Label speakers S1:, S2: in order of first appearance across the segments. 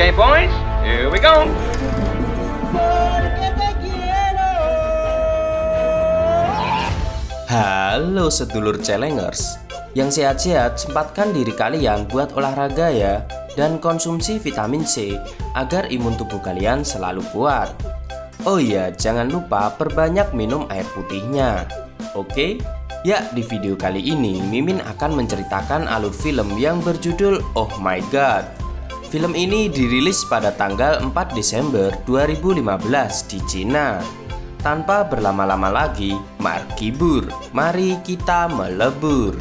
S1: Okay, boys, here we go.
S2: Halo sedulur Celengers, yang sehat-sehat sempatkan diri kalian buat olahraga ya, dan konsumsi vitamin C agar imun tubuh kalian selalu kuat. Oh iya, jangan lupa perbanyak minum air putihnya. Oke? Ya, di video kali ini Mimin akan menceritakan alur film yang berjudul Oh My God. Film ini dirilis pada tanggal 4 Desember 2015 di Cina. Tanpa berlama-lama lagi, mari kita melebur.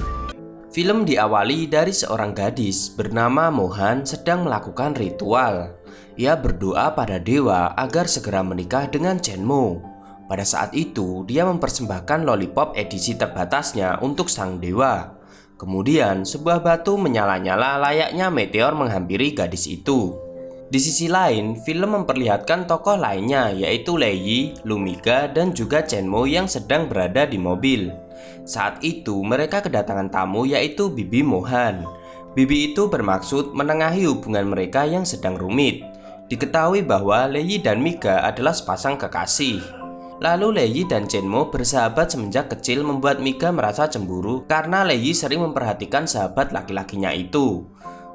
S2: Film diawali dari seorang gadis bernama Mohan sedang melakukan ritual. Ia berdoa pada dewa agar segera menikah dengan Chenmo. Pada saat itu, dia mempersembahkan lollipop edisi terbatasnya untuk sang dewa. Kemudian, sebuah batu menyala-nyala layaknya meteor menghampiri gadis itu. Di sisi lain, film memperlihatkan tokoh lainnya yaitu Lei Yi, Lumika, dan juga Chenmo yang sedang berada di mobil. Saat itu, mereka kedatangan tamu yaitu Bibi Mohan. Bibi itu bermaksud menengahi hubungan mereka yang sedang rumit. Diketahui bahwa Lei Yi dan Mika adalah sepasang kekasih. Lalu Lei Yi dan Chenmo bersahabat semenjak kecil membuat Mika merasa cemburu karena Lei Yi sering memperhatikan sahabat laki-lakinya itu.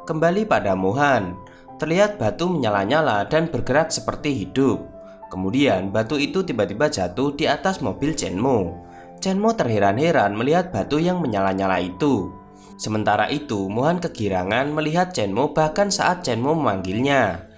S2: Kembali pada Mohan, terlihat batu menyala-nyala dan bergerak seperti hidup. Kemudian batu itu tiba-tiba jatuh di atas mobil Chenmo. Chenmo terheran-heran melihat batu yang menyala-nyala itu. Sementara itu Mohan kegirangan melihat Chenmo bahkan saat Chenmo memanggilnya.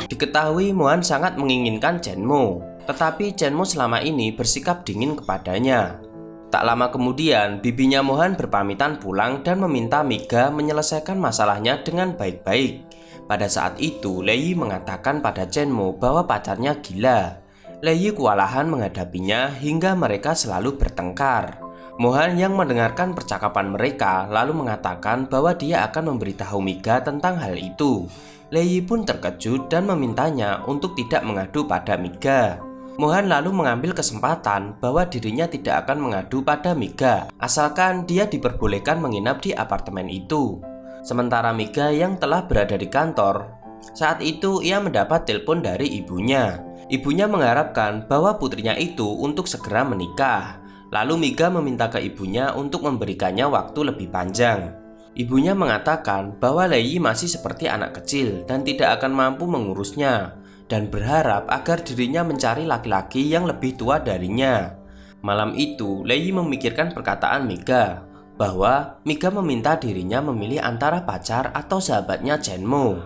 S2: Diketahui Mohan sangat menginginkan Chenmo, tetapi Chenmo selama ini bersikap dingin kepadanya. Tak lama kemudian, bibinya Mohan berpamitan pulang dan meminta Mika menyelesaikan masalahnya dengan baik-baik. Pada saat itu, Lei Yi mengatakan pada Chenmo bahwa pacarnya gila. Lei Yi kewalahan menghadapinya hingga mereka selalu bertengkar. Mohan yang mendengarkan percakapan mereka lalu mengatakan bahwa dia akan memberitahu Mika tentang hal itu. Lei Yi pun terkejut dan memintanya untuk tidak mengadu pada Mika. Mohan lalu mengambil kesempatan bahwa dirinya tidak akan mengadu pada Mika asalkan dia diperbolehkan menginap di apartemen itu. Sementara Mika yang telah berada di kantor, saat itu ia mendapat telepon dari ibunya. Ibunya mengharapkan bahwa putrinya itu untuk segera menikah. Lalu Mika meminta ke ibunya untuk memberikannya waktu lebih panjang. Ibunya mengatakan bahwa Lei Yi masih seperti anak kecil dan tidak akan mampu mengurusnya, dan berharap agar dirinya mencari laki-laki yang lebih tua darinya. Malam itu, Lei Yi memikirkan perkataan Mika, bahwa Mika meminta dirinya memilih antara pacar atau sahabatnya Chenmo.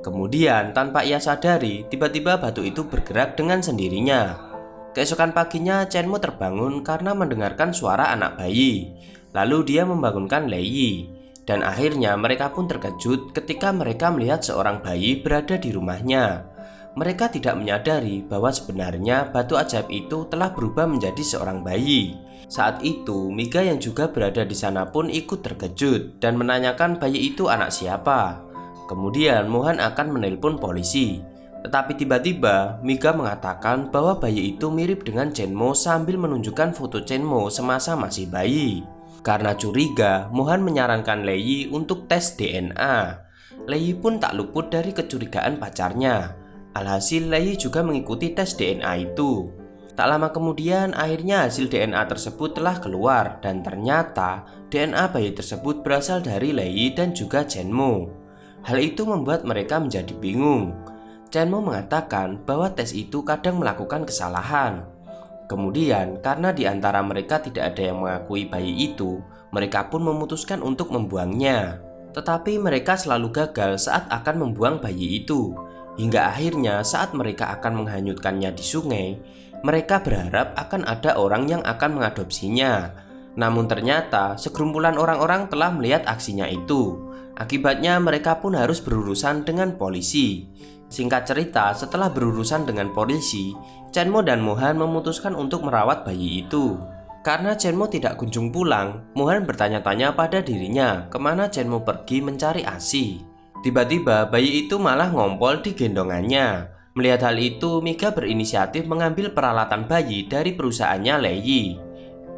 S2: Kemudian, tanpa ia sadari, tiba-tiba batu itu bergerak dengan sendirinya. Keesokan paginya, Chenmo terbangun karena mendengarkan suara anak bayi. Lalu dia membangunkan Lei Yi. Dan akhirnya mereka pun terkejut ketika mereka melihat seorang bayi berada di rumahnya. Mereka tidak menyadari bahwa sebenarnya batu ajaib itu telah berubah menjadi seorang bayi. Saat itu, Mika yang juga berada di sana pun ikut terkejut dan menanyakan bayi itu anak siapa. Kemudian Mohan akan menelpon polisi. Tetapi tiba-tiba Mika mengatakan bahwa bayi itu mirip dengan Chenmo sambil menunjukkan foto Chenmo semasa masih bayi. Karena curiga, Mohan menyarankan Lei Yi untuk tes DNA. Lei Yi pun tak luput dari kecurigaan pacarnya. Alhasil Lei Yi juga mengikuti tes DNA itu. Tak lama kemudian akhirnya hasil DNA tersebut telah keluar dan ternyata DNA bayi tersebut berasal dari Lei Yi dan juga Chenmo. Hal itu membuat mereka menjadi bingung. Chenmo mengatakan bahwa tes itu kadang melakukan kesalahan. Kemudian, karena di antara mereka tidak ada yang mengakui bayi itu, mereka pun memutuskan untuk membuangnya. Tetapi mereka selalu gagal saat akan membuang bayi itu. Hingga akhirnya saat mereka akan menghanyutkannya di sungai, mereka berharap akan ada orang yang akan mengadopsinya. Namun ternyata segerombolan orang-orang telah melihat aksinya itu. Akibatnya mereka pun harus berurusan dengan polisi. Singkat cerita, setelah berurusan dengan polisi, Chenmo dan Mohan memutuskan untuk merawat bayi itu. Karena Chenmo tidak kunjung pulang, Mohan bertanya-tanya pada dirinya kemana Chenmo pergi mencari ASI. Tiba-tiba bayi itu malah ngompol di gendongannya. Melihat hal itu, Mika berinisiatif mengambil peralatan bayi dari perusahaannya Lei Yi.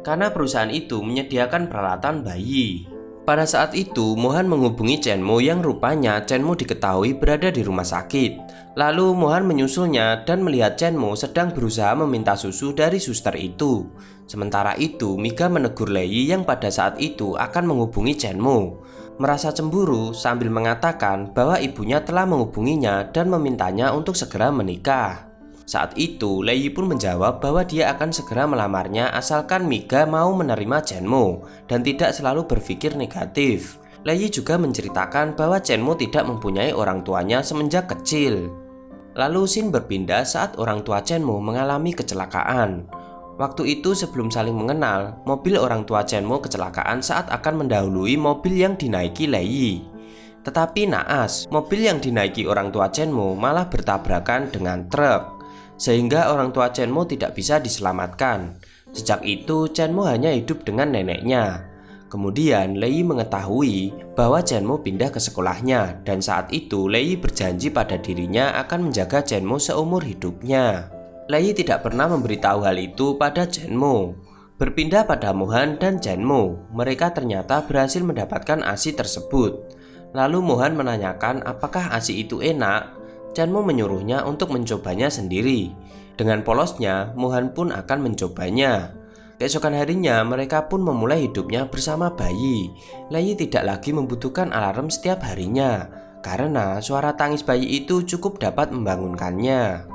S2: karena perusahaan itu menyediakan peralatan bayi. Pada saat itu, Mohan menghubungi Chenmo yang rupanya Chenmo diketahui berada di rumah sakit. Lalu Mohan menyusulnya dan melihat Chenmo sedang berusaha meminta susu dari suster itu. Sementara itu, Miga menegur Lei yang pada saat itu akan menghubungi Chenmo. Merasa cemburu sambil mengatakan bahwa ibunya telah menghubunginya dan memintanya untuk segera menikah. Saat itu, Lei pun menjawab bahwa dia akan segera melamarnya asalkan Miga mau menerima Chenmo dan tidak selalu berpikir negatif. Lei juga menceritakan bahwa Chenmo tidak mempunyai orang tuanya semenjak kecil. Lalu scene berpindah saat orang tua Chenmo mengalami kecelakaan. Waktu itu sebelum saling mengenal, mobil orang tua Chenmo kecelakaan saat akan mendahului mobil yang dinaiki Lei. Tetapi naas, mobil yang dinaiki orang tua Chenmo malah bertabrakan dengan truk, sehingga orang tua Chenmo tidak bisa diselamatkan. Sejak itu Chenmo hanya hidup dengan neneknya. Kemudian Lei mengetahui bahwa Chenmo pindah ke sekolahnya, dan saat itu Lei berjanji pada dirinya akan menjaga Chenmo seumur hidupnya. Lei tidak pernah memberitahu hal itu pada Chenmo. Berpindah pada Mohan dan Chenmo, mereka ternyata berhasil mendapatkan ASI tersebut. Lalu Mohan menanyakan apakah ASI itu enak. Chenmo menyuruhnya untuk mencobanya sendiri. Dengan polosnya, Mohan pun akan mencobanya. Keesokan harinya, mereka pun memulai hidupnya bersama bayi. Lei tidak lagi membutuhkan alarm setiap harinya, karena suara tangis bayi itu cukup dapat membangunkannya.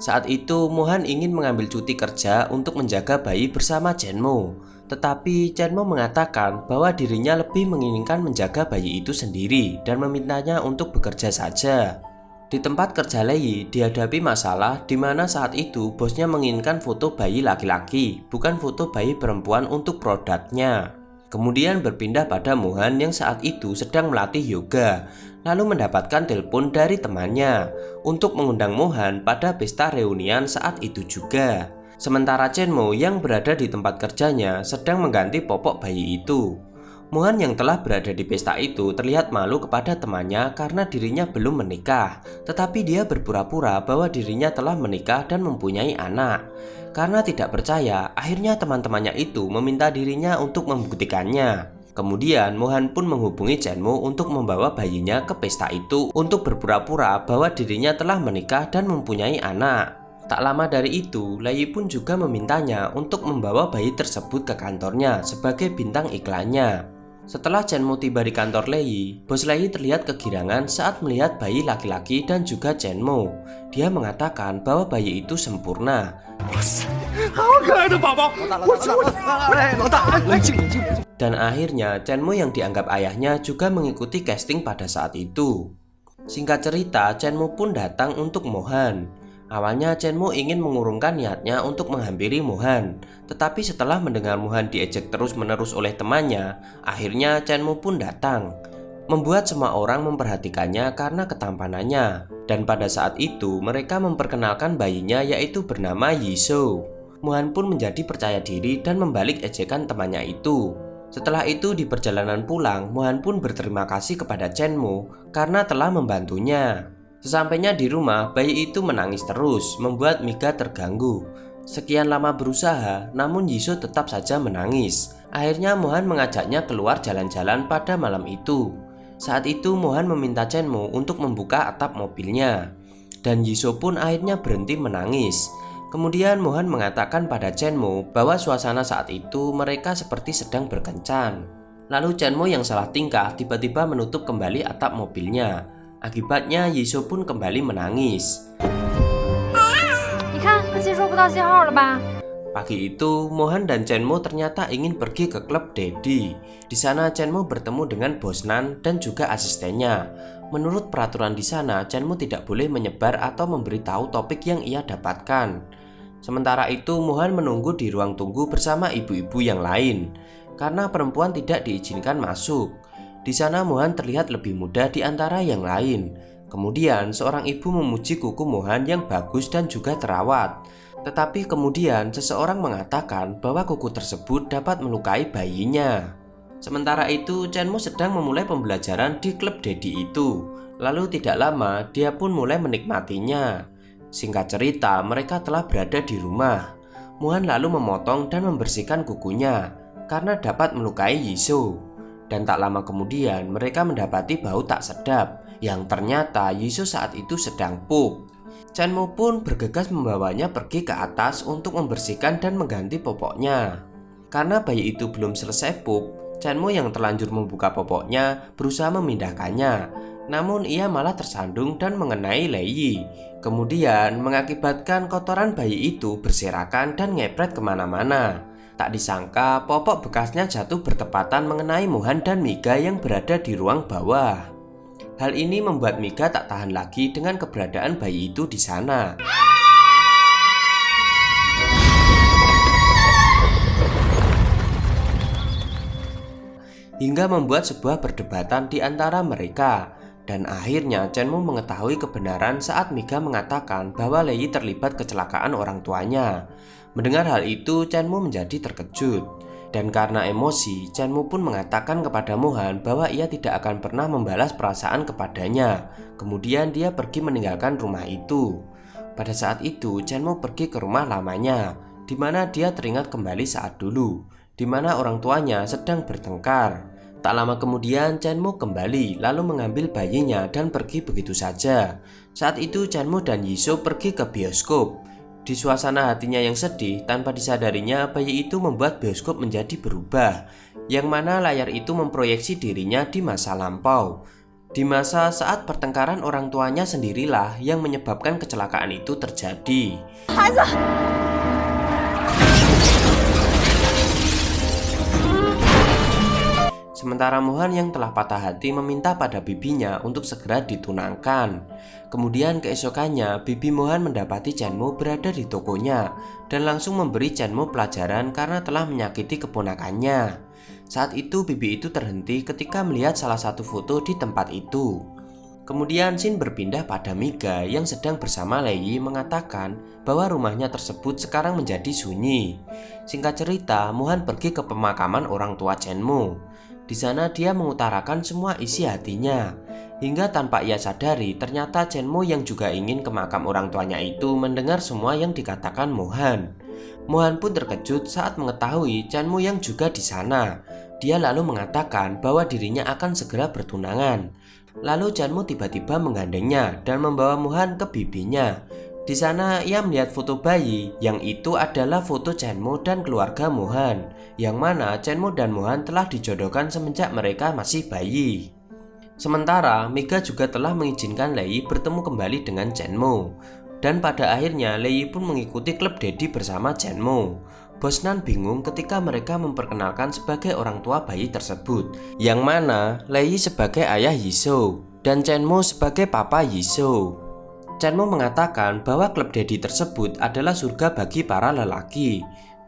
S2: Saat itu, Mohan ingin mengambil cuti kerja untuk menjaga bayi bersama Chenmo. Tetapi Chenmo mengatakan bahwa dirinya lebih menginginkan menjaga bayi itu sendiri dan memintanya untuk bekerja saja. Di tempat kerja Lei dihadapi masalah di mana saat itu bosnya menginginkan foto bayi laki-laki, bukan foto bayi perempuan untuk produknya. Kemudian berpindah pada Mohan yang saat itu sedang melatih yoga, lalu mendapatkan telepon dari temannya untuk mengundang Mohan pada pesta reunian saat itu juga. Sementara Chenmo yang berada di tempat kerjanya sedang mengganti popok bayi itu. Mohan yang telah berada di pesta itu terlihat malu kepada temannya karena dirinya belum menikah, tetapi dia berpura-pura bahwa dirinya telah menikah dan mempunyai anak. Karena tidak percaya, akhirnya teman-temannya itu meminta dirinya untuk membuktikannya. Kemudian Mohan pun menghubungi Chenmo untuk membawa bayinya ke pesta itu untuk berpura-pura bahwa dirinya telah menikah dan mempunyai anak. Tak lama dari itu, Lei pun juga memintanya untuk membawa bayi tersebut ke kantornya sebagai bintang iklannya. Setelah Chenmo tiba di kantor Lei, bos Lei terlihat kegirangan saat melihat bayi laki-laki dan juga Chenmo. Dia mengatakan bahwa bayi itu sempurna. Dan akhirnya Chenmo yang dianggap ayahnya juga mengikuti casting pada saat itu. Singkat cerita, Chenmo pun datang untuk Mohan. Awalnya Chenmo ingin mengurungkan niatnya untuk menghampiri Mohan, tetapi setelah mendengar Mohan diejek terus-menerus oleh temannya, akhirnya Chenmo pun datang, membuat semua orang memperhatikannya karena ketampanannya. Dan pada saat itu mereka memperkenalkan bayinya yaitu bernama Yisoo. Mohan pun menjadi percaya diri dan membalik ejekan temannya itu. Setelah itu di perjalanan pulang, Mohan pun berterima kasih kepada Chenmo karena telah membantunya. Sesampainya di rumah, bayi itu menangis terus, membuat Miga terganggu. Sekian lama berusaha, namun Yisoo tetap saja menangis. Akhirnya Mohan mengajaknya keluar jalan-jalan pada malam itu. Saat itu Mohan meminta Chenmo untuk membuka atap mobilnya, dan Yisoo pun akhirnya berhenti menangis. Kemudian Mohan mengatakan pada Chenmo bahwa suasana saat itu mereka seperti sedang berkencan. Lalu Chenmo yang salah tingkah tiba-tiba menutup kembali atap mobilnya. Akibatnya Yisoo pun kembali menangis. Pagi itu Mohan dan Chenmo ternyata ingin pergi ke klub Daddy. Di sana Chenmo bertemu dengan bos Nan dan juga asistennya. Menurut peraturan di sana, Chenmo tidak boleh menyebar atau memberitahu topik yang ia dapatkan. Sementara itu Mohan menunggu di ruang tunggu bersama ibu-ibu yang lain karena perempuan tidak diizinkan masuk. Di sana Mohan terlihat lebih muda di antara yang lain. Kemudian seorang ibu memuji kuku Mohan yang bagus dan juga terawat. Tetapi kemudian seseorang mengatakan bahwa kuku tersebut dapat melukai bayinya. Sementara itu Chenmo sedang memulai pembelajaran di klub Daddy itu. Lalu tidak lama dia pun mulai menikmatinya. Singkat cerita, mereka telah berada di rumah. Mohan lalu memotong dan membersihkan kukunya karena dapat melukai Yisoo. Dan tak lama kemudian mereka mendapati bau tak sedap yang ternyata Yisoo saat itu sedang pup. Chenmo pun bergegas membawanya pergi ke atas untuk membersihkan dan mengganti popoknya. Karena bayi itu belum selesai pup, Chenmo yang terlanjur membuka popoknya berusaha memindahkannya. Namun ia malah tersandung dan mengenai Lei. Kemudian mengakibatkan kotoran bayi itu berserakan dan ngepret kemana-mana. Tak disangka popok bekasnya jatuh bertepatan mengenai Mohan dan Miga yang berada di ruang bawah. Hal ini membuat Miga tak tahan lagi dengan keberadaan bayi itu di sana. Hingga membuat sebuah perdebatan di antara mereka. Dan akhirnya Chenmo mengetahui kebenaran saat Miga mengatakan bahwa Lei terlibat kecelakaan orang tuanya. Mendengar hal itu, Chenmo menjadi terkejut. Dan karena emosi, Chenmo pun mengatakan kepada Mohan bahwa ia tidak akan pernah membalas perasaan kepadanya. Kemudian dia pergi meninggalkan rumah itu. Pada saat itu, Chenmo pergi ke rumah lamanya, di mana dia teringat kembali saat dulu, di mana orang tuanya sedang bertengkar. Tak lama kemudian, Chenmo kembali lalu mengambil bayinya dan pergi begitu saja. Saat itu, Chenmo dan Yisoo pergi ke bioskop. Di suasana hatinya yang sedih, tanpa disadarinya bayi itu membuat bioskop menjadi berubah, yang mana layar itu memproyeksi dirinya di masa lampau. Di masa saat pertengkaran orang tuanya sendirilah yang menyebabkan kecelakaan itu terjadi. Sementara Mohan yang telah patah hati meminta pada bibinya untuk segera ditunangkan. Kemudian keesokannya, bibi Mohan mendapati Chenmo berada di tokonya dan langsung memberi Chenmo pelajaran karena telah menyakiti keponakannya. Saat itu bibi itu terhenti ketika melihat salah satu foto di tempat itu. Kemudian scene berpindah pada Miga yang sedang bersama Lei mengatakan bahwa rumahnya tersebut sekarang menjadi sunyi. Singkat cerita, Mohan pergi ke pemakaman orang tua Chenmo. Di sana dia mengutarakan semua isi hatinya. Hingga tanpa ia sadari, ternyata Chenmo yang juga ingin ke makam orang tuanya itu mendengar semua yang dikatakan Mohan. Mohan pun terkejut saat mengetahui Chenmo yang juga di sana. Dia lalu mengatakan bahwa dirinya akan segera bertunangan. Lalu Chenmo tiba-tiba menggandengnya dan membawa Mohan ke bibinya. Di sana ia melihat foto bayi, yang itu adalah foto Chenmo dan keluarga Mohan, yang mana Chenmo dan Mohan telah dijodohkan semenjak mereka masih bayi. Sementara Miga juga telah mengizinkan Lei bertemu kembali dengan Chenmo. Dan pada akhirnya Lei pun mengikuti klub Daddy bersama Chenmo. Bos Nan bingung ketika mereka memperkenalkan sebagai orang tua bayi tersebut, yang mana Lei sebagai ayah Yisoo dan Chenmo sebagai papa Yisoo. Chenmo mengatakan bahwa klub Daddy tersebut adalah surga bagi para lelaki.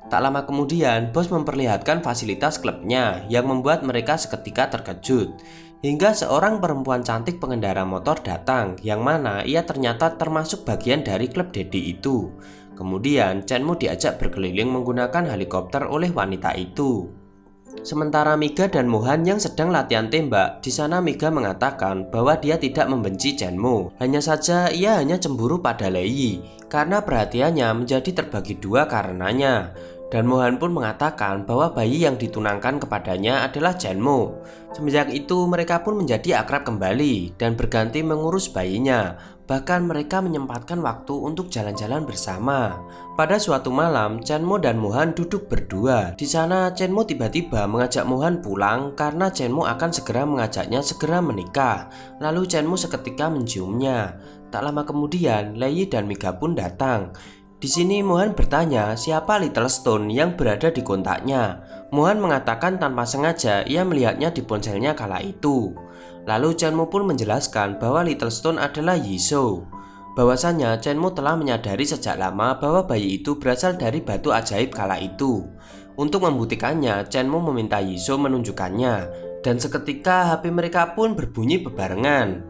S2: Tak lama kemudian, bos memperlihatkan fasilitas klubnya yang membuat mereka seketika terkejut. Hingga seorang perempuan cantik pengendara motor datang, yang mana ia ternyata termasuk bagian dari klub Daddy itu. Kemudian Chenmo diajak berkeliling menggunakan helikopter oleh wanita itu. Sementara Miga dan Mohan yang sedang latihan tembak, di sana Miga mengatakan bahwa dia tidak membenci Chenmo. Hanya saja ia hanya cemburu pada Lei karena perhatiannya menjadi terbagi dua karenanya. Dan Mohan pun mengatakan bahwa bayi yang ditunangkan kepadanya adalah Chenmo. Semenjak itu mereka pun menjadi akrab kembali dan berganti mengurus bayinya. Bahkan mereka menyempatkan waktu untuk jalan-jalan bersama. Pada suatu malam, Chenmo dan Mohan duduk berdua. Di sana Chenmo tiba-tiba mengajak Mohan pulang karena Chenmo akan segera mengajaknya segera menikah. Lalu Chenmo seketika menciumnya. Tak lama kemudian, Lei dan Miga pun datang. Di sini Mohan bertanya siapa Little Stone yang berada di kontaknya. Mohan mengatakan tanpa sengaja ia melihatnya di ponselnya kala itu. Lalu Chenmo pun menjelaskan bahwa Little Stone adalah Yisoo. Bahwasanya Chenmo telah menyadari sejak lama bahwa bayi itu berasal dari batu ajaib kala itu. Untuk membuktikannya, Chenmo meminta Yisoo menunjukkannya. Dan seketika HP mereka pun berbunyi bebarengan.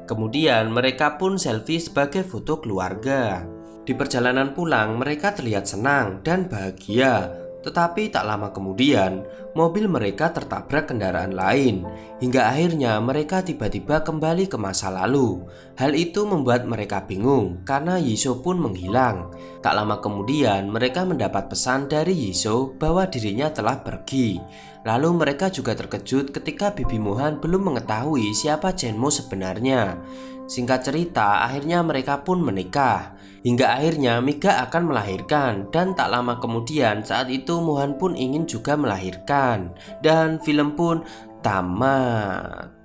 S2: Kemudian mereka pun selfie sebagai foto keluarga. Di perjalanan pulang mereka terlihat senang dan bahagia. Tetapi tak lama kemudian, mobil mereka tertabrak kendaraan lain, hingga akhirnya mereka tiba-tiba kembali ke masa lalu. Hal itu membuat mereka bingung karena Yisoo pun menghilang. Tak lama kemudian, mereka mendapat pesan dari Yisoo bahwa dirinya telah pergi. Lalu mereka juga terkejut ketika Bibi Mohan belum mengetahui siapa Chenmo sebenarnya. Singkat cerita, akhirnya mereka pun menikah. Hingga akhirnya Miga akan melahirkan, dan tak lama kemudian saat itu Mohan pun ingin juga melahirkan. Dan film pun tamat.